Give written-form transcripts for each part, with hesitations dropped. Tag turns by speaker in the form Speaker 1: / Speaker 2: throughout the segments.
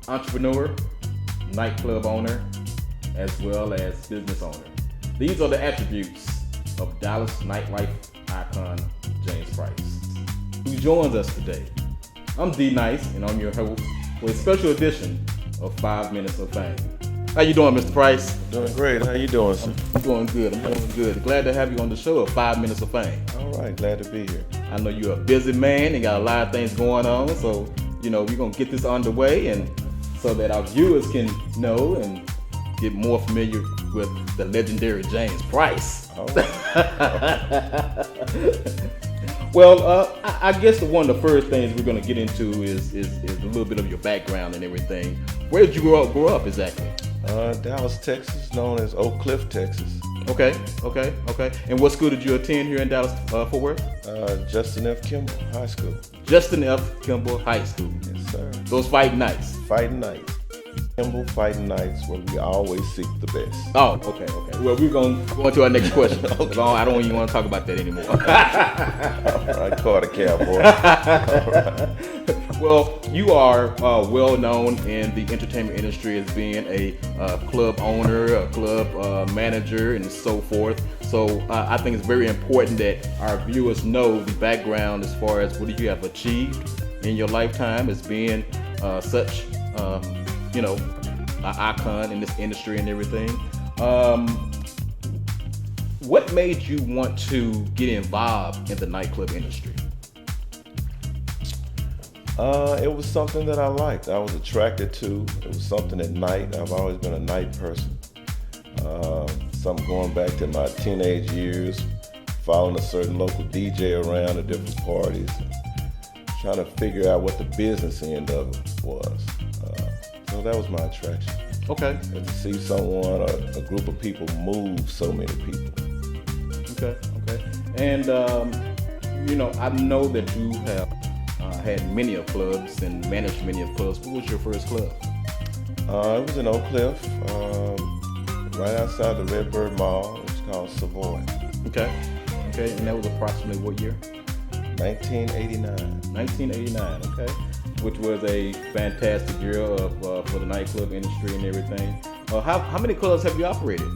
Speaker 1: entrepreneur, nightclub owner, as well as business owner. These are the attributes of Dallas nightlife icon James Price, who joins us today. I'm D Nice, and I'm your host for a special edition of 5 Minutes of Fame. How you doing, Mr. Price?
Speaker 2: Doing great. How you doing, sir?
Speaker 1: I'm doing good. Glad to have you on the show of 5 Minutes of Fame.
Speaker 2: All right, glad to be here.
Speaker 1: I know you're a busy man and got a lot of things going on, so we're gonna get this underway, and so that our viewers can know and get more familiar with the legendary James Price.
Speaker 2: All right.
Speaker 1: Well, I guess one of the first things we're gonna get into is a little bit of your background and everything. Where did you grow up exactly?
Speaker 2: Dallas, Texas, known as Oak Cliff, Texas.
Speaker 1: Okay. And what school did you attend here in Dallas, Fort Worth?
Speaker 2: Justin F. Kimball High School.
Speaker 1: Justin F. Kimball High School.
Speaker 2: Yes, sir.
Speaker 1: Those Fighting Knights.
Speaker 2: Fighting Knights. Kimball Fighting Knights, where we always seek the best.
Speaker 1: Oh, okay. Well, we're going to go on to our next question. Okay. I don't even want to talk about that anymore.
Speaker 2: All right, Carter Cowboy. All right.
Speaker 1: Well, you are well known in the entertainment industry as being a club owner, a club manager, and so forth. So I think it's very important that our viewers know the background as far as what you have achieved in your lifetime as being such, an icon in this industry and everything. What made you want to get involved in the nightclub industry?
Speaker 2: It was something that I liked. I was attracted to. It was something at night. I've always been a night person. Something going back to my teenage years, following a certain local DJ around at different parties, trying to figure out what the business end of it was. So that was my attraction.
Speaker 1: Okay.
Speaker 2: And to see someone, a group of people move so many people.
Speaker 1: Okay. And, I know that you have had many of clubs and managed many of clubs. What was your first club?
Speaker 2: It was in Oak Cliff, right outside the Redbird Mall. It was called Savoy.
Speaker 1: Okay. And that was approximately what year?
Speaker 2: 1989.
Speaker 1: 1989, okay. Which was a fantastic year for the nightclub industry and everything. How many clubs have you operated?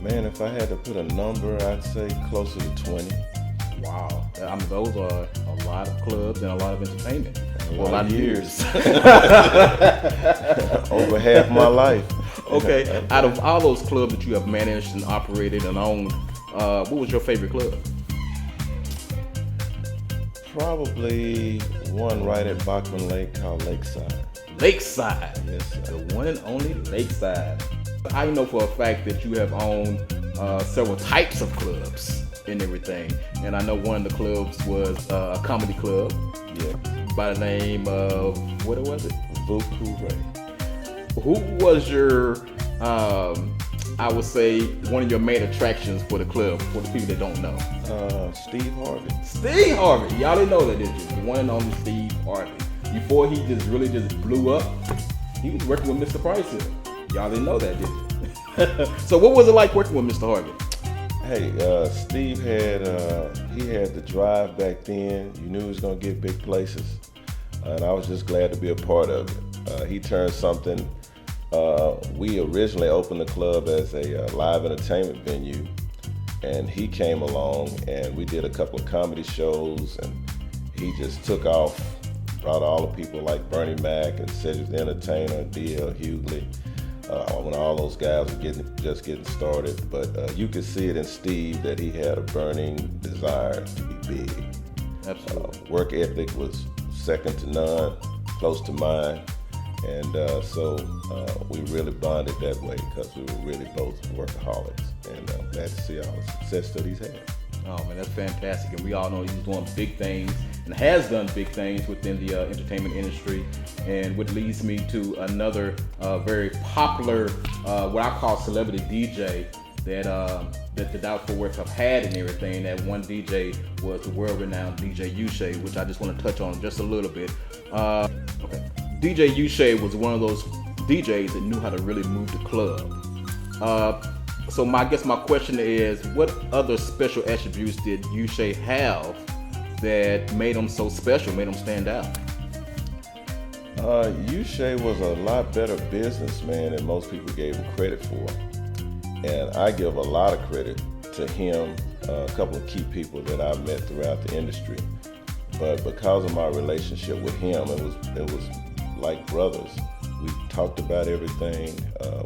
Speaker 2: Man, if I had to put a number, I'd say closer to 20.
Speaker 1: Wow. Those are a lot of clubs and a lot of entertainment.
Speaker 2: A lot of years. Over half my life.
Speaker 1: Okay. Out of all those clubs that you have managed and operated and owned, what was your favorite club?
Speaker 2: Probably one right at Bachman Lake called Lakeside.
Speaker 1: Lakeside.
Speaker 2: Yes, sir.
Speaker 1: The one and only Lakeside. I know for a fact that you have owned several types of clubs and everything. And I know one of the clubs was a comedy club.
Speaker 2: Yeah.
Speaker 1: By the name of, what was it?
Speaker 2: Vuku Ray.
Speaker 1: Who was your, I would say, one of your main attractions for the club, for the people that don't know?
Speaker 2: Steve Harvey.
Speaker 1: Steve Harvey. Y'all didn't know that, did you? The one and only Steve Harvey. Before he just really blew up, he was working with Mr. Price here. Y'all didn't know that, did you? So what was it like working with Mr. Harvey?
Speaker 2: Hey, Steve had the drive back then. You knew he was gonna get big places, and I was just glad to be a part of it. He turned something. We originally opened the club as a live entertainment venue, and he came along and we did a couple of comedy shows, and he just took off, brought all the people like Bernie Mac and Cedric the Entertainer, D.L. Hughley, when all those guys were just getting started. But you could see it in Steve that he had a burning desire to be big.
Speaker 1: Absolutely.
Speaker 2: Work ethic was second to none, close to mine. And so we really bonded that way because we were really both workaholics, and glad to see all the success that he's had.
Speaker 1: Oh man, that's fantastic. And we all know he's doing big things and has done big things within the entertainment industry. And what leads me to another very popular, what I call celebrity DJ that the Dallas Fort Worth have had and everything. That one DJ was the world-renowned DJ Uche, which I just want to touch on just a little bit. Okay. DJ Uche was one of those DJs that knew how to really move the club. So I guess my question is, what other special attributes did Uche have that made him so special, made him stand out?
Speaker 2: Uche was a lot better businessman than most people gave him credit for. And I give a lot of credit to him, a couple of key people that I've met throughout the industry. But because of my relationship with him, it was like brothers. We talked about everything,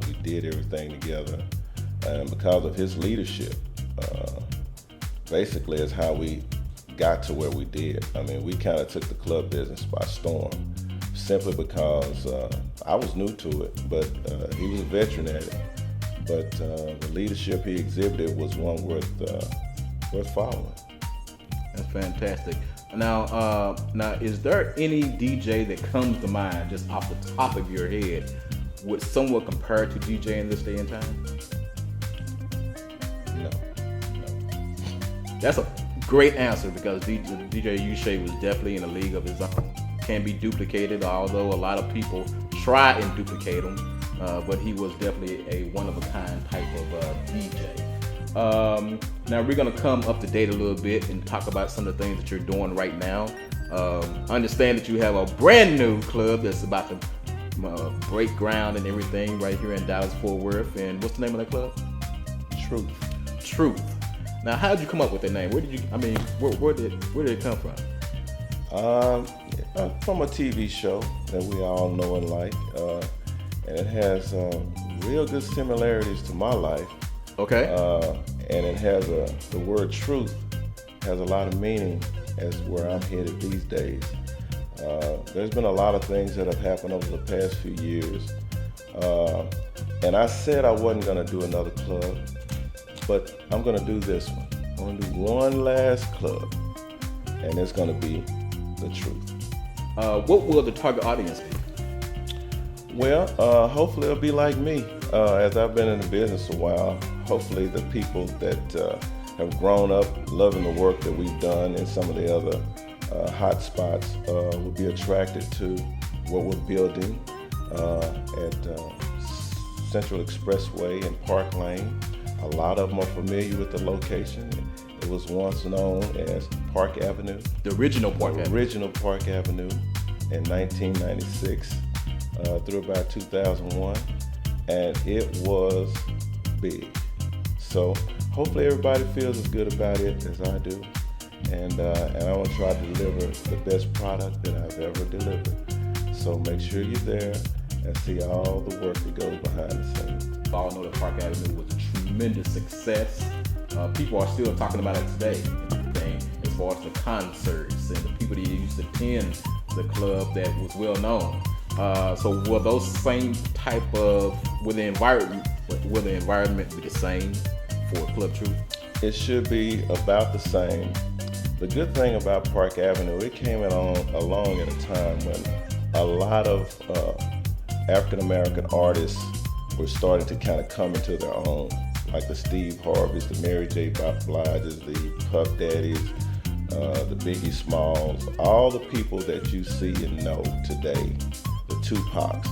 Speaker 2: we did everything together. And because of his leadership, basically is how we got to where we did. I mean, we kind of took the club business by storm, simply because I was new to it, but he was a veteran at it. But the leadership he exhibited was one worth following.
Speaker 1: That's fantastic. Now, is there any DJ that comes to mind just off the top of your head would somewhat compare to DJ in this day and time?
Speaker 2: No.
Speaker 1: That's a great answer, because DJ Uche was definitely in a league of his own. Can be duplicated, although a lot of people try and duplicate him, but he was definitely a one-of-a-kind type of DJ. Now we're gonna come up to date a little bit and talk about some of the things that you're doing right now. Understand that you have a brand new club that's about to break ground and everything right here in Dallas-Fort Worth. And what's the name of that club? Truth. Now, how did you come up with that name? Where did it come from?
Speaker 2: From a TV show that we all know and like, and it has real good similarities to my life.
Speaker 1: Okay.
Speaker 2: And it has the word truth has a lot of meaning as where I'm headed these days. There's been a lot of things that have happened over the past few years, and I said I wasn't going to do another club, but I'm going to do this one. I'm going to do one last club, and it's going to be the truth.
Speaker 1: What will the target audience be?
Speaker 2: Well, hopefully it'll be like me. As I've been in the business a while, hopefully the people that have grown up loving the work that we've done in some of the other hot spots will be attracted to what we're building at Central Expressway and Park Lane. A lot of them are familiar with the location. It was once known as Park Avenue.
Speaker 1: The original Park Avenue.
Speaker 2: Original Park Avenue in 1996 through about 2001. And it was big. So hopefully everybody feels as good about it as I do. And I want to try to deliver the best product that I've ever delivered. So make sure you're there and see all the work that goes behind the scenes.
Speaker 1: We all know that Park Avenue was a tremendous success. People are still talking about it today, as far as the concerts and the people that used to attend the club that was well known. So will those same type of, will the environment be the same for Club Truth?
Speaker 2: It should be about the same. The good thing about Park Avenue, it came along at a time when a lot of African American artists were starting to kind of come into their own, like the Steve Harveys, the Mary J. Bliges, the Puff Daddies, the Biggie Smalls, all the people that you see and know today, the Tupacs.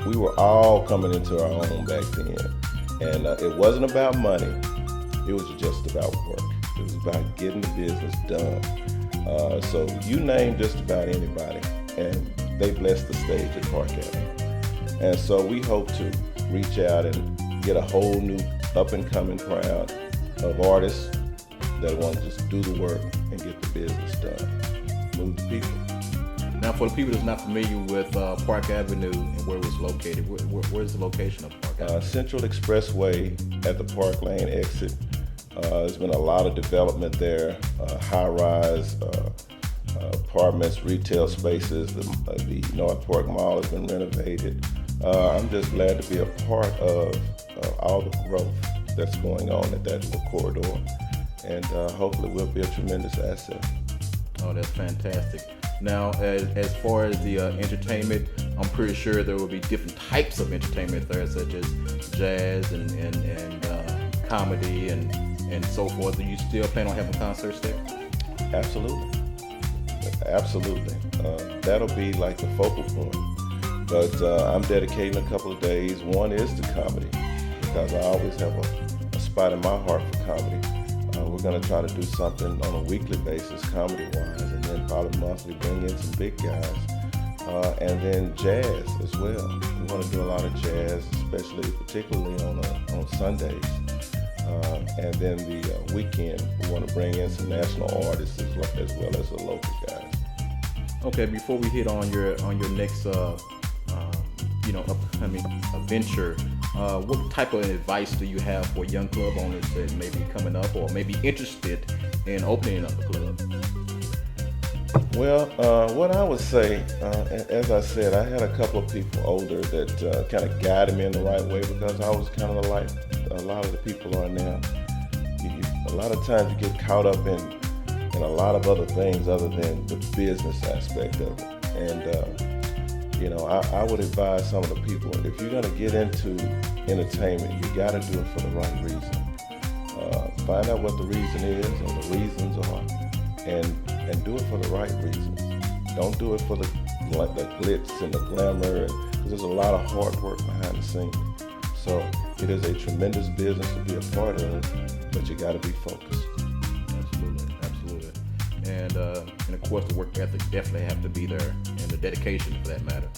Speaker 2: We were all coming into our own back then. And it wasn't about money, it was just about work. It was about getting the business done. So you name just about anybody, and they blessed the stage at Park Avenue. And so we hope to reach out and get a whole new up-and-coming crowd of artists that want to just do the work and get the business done. Move the people.
Speaker 1: Now, for the people that's not familiar with Park Avenue and where it was located, where's the location of Park Avenue?
Speaker 2: Central Expressway at the Park Lane exit. There's been a lot of development there, high-rise apartments, retail spaces. The North Park Mall has been renovated. I'm just glad to be a part of all the growth that's going on at that little corridor, and hopefully we'll be a tremendous asset.
Speaker 1: Oh, that's fantastic. Now, as far as the entertainment, I'm pretty sure there will be different types of entertainment there, such as jazz and comedy and so forth. Do you still plan on having concerts there?
Speaker 2: Absolutely. That'll be like the focal point. But I'm dedicating a couple of days. One is to comedy, because I always have a spot in my heart for comedy. We're going to try to do something on a weekly basis, comedy-wise, and then probably monthly bring in some big guys and then jazz as well. We want to do a lot of jazz, particularly on Sundays. And then the weekend, we want to bring in some national artists as well as the local guys.
Speaker 1: Okay, before we hit on your next upcoming venture, what type of advice do you have for young club owners that may be coming up or may be interested in opening up a club?
Speaker 2: Well, what I would say, as I said, I had a couple of people older that kind of guided me in the right way, because I was kind of like a lot of the people are now. A lot of times you get caught up in a lot of other things other than the business aspect of it. And I would advise some of the people, if you're going to get into entertainment, you got to do it for the right reason. Find out what the reason is or the reasons are, and do it for the right reasons. Don't do it for the glitz and the glamour, because there's a lot of hard work behind the scenes. So it is a tremendous business to be a part of, but you got to be focused.
Speaker 1: Absolutely. And of course, the work ethic definitely have to be there, and the dedication for that matter.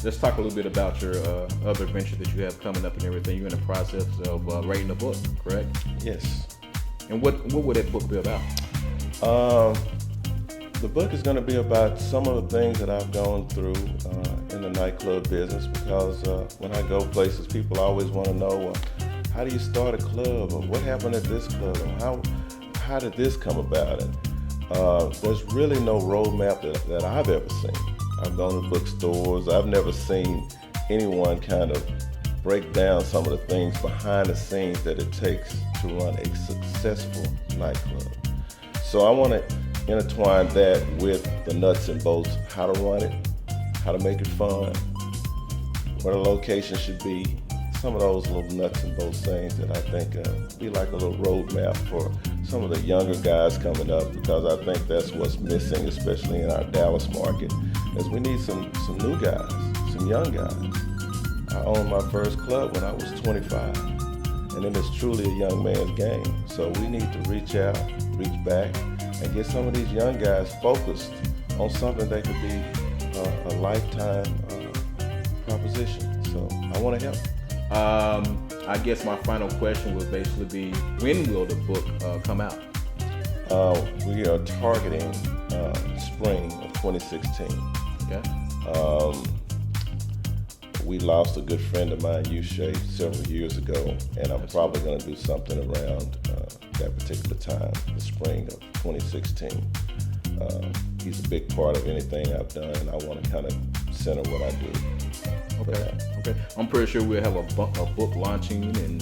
Speaker 1: Let's talk a little bit about your other venture that you have coming up and everything. You're in the process of writing a book, correct?
Speaker 2: Yes.
Speaker 1: And what would that book be about?
Speaker 2: The book is going to be about some of the things that I've gone through in the nightclub business, because when I go places, people always want to know, how do you start a club, or what happened at this club, or how did this come about? And there's really no roadmap that I've ever seen. I've gone to bookstores. I've never seen anyone kind of break down some of the things behind the scenes that it takes to run a successful nightclub. So I want to intertwine that with the nuts and bolts, how to run it, how to make it fun, where the location should be, some of those little nuts and bolts things that I think be like a little roadmap for some of the younger guys coming up, because I think that's what's missing, especially in our Dallas market, is we need some new guys, some young guys. I owned my first club when I was 25, and it is truly a young man's game. So we need to reach out, reach back, and get some of these young guys focused on something that could be a lifetime proposition. So I want to help.
Speaker 1: I guess my final question would basically be, when will the book come out?
Speaker 2: We are targeting spring of 2016.
Speaker 1: Okay.
Speaker 2: We lost a good friend of mine, U-Shape, several years ago, and I'm probably going to do something around that particular time, the spring of 2016. He's a big part of anything I've done, and I want to kind of center what I do.
Speaker 1: Okay. I'm pretty sure we'll have a book launching and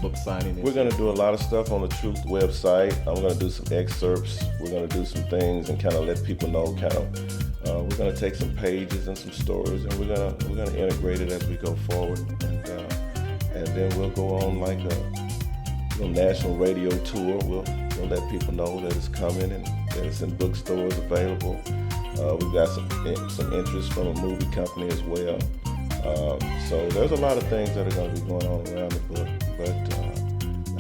Speaker 1: book signing.
Speaker 2: We're going to do a lot of stuff on the Truth website. I'm going to do some excerpts. We're going to do some things and kind of let people know we're going to take some pages and some stories, and we're going to integrate it as we go forward, and then we'll go on like a national radio tour. We'll let people know that it's coming and that it's in bookstores available. We've got some interest from a movie company as well. So there's a lot of things that are going to be going on around the book, but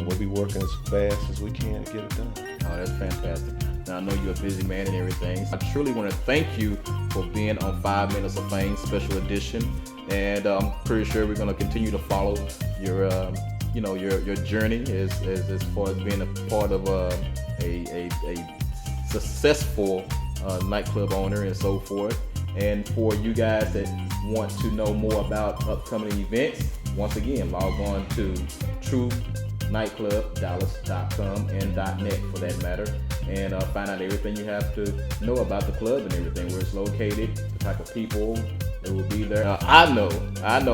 Speaker 2: we'll be working as fast as we can to get it done.
Speaker 1: Oh, that's fantastic. Now, I know you're a busy man and everything. I truly want to thank you for being on 5 Minutes of Fame Special Edition, and I'm pretty sure we're going to continue to follow your journey as far as being a part of a successful nightclub owner and so forth. And for you guys that want to know more about upcoming events, once again, log on to TruthNightclubDallas.com and .net for that matter, and find out everything you have to know about the club and everything, where it's located, the type of people that will be there. I know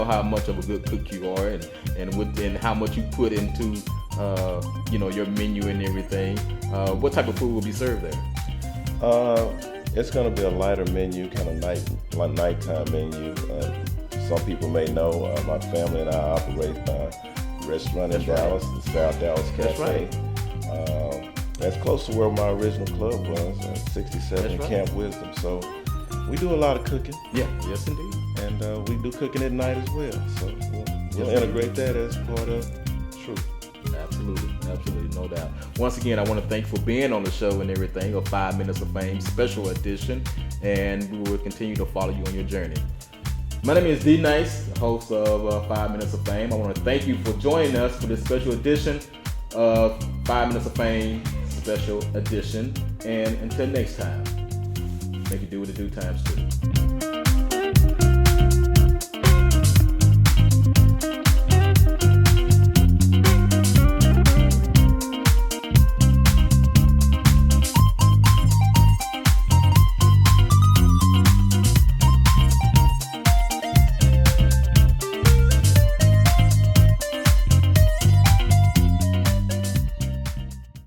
Speaker 1: how much of a good cook you are, and how much you put into your menu and everything. What type of food will be served there?
Speaker 2: It's going to be a lighter menu, kind of nighttime menu. Some people may know my family and I operate a restaurant in Dallas, the South Dallas Cafe.
Speaker 1: That's right.
Speaker 2: That's close to where my original club was, 67 Camp Wisdom. So we do a lot of cooking.
Speaker 1: Yeah, yes indeed.
Speaker 2: And we do cooking at night as well. So we'll integrate that as part of Truth.
Speaker 1: Absolutely, no doubt. Once again, I want to thank you for being on the show and everything of 5 Minutes of Fame Special Edition. and we will continue to follow you on your journey. My name is D Nice, the host of 5 Minutes of Fame. I want to thank you for joining us for this special edition of 5 Minutes of Fame Special Edition. And until next time, make it do what it do times two.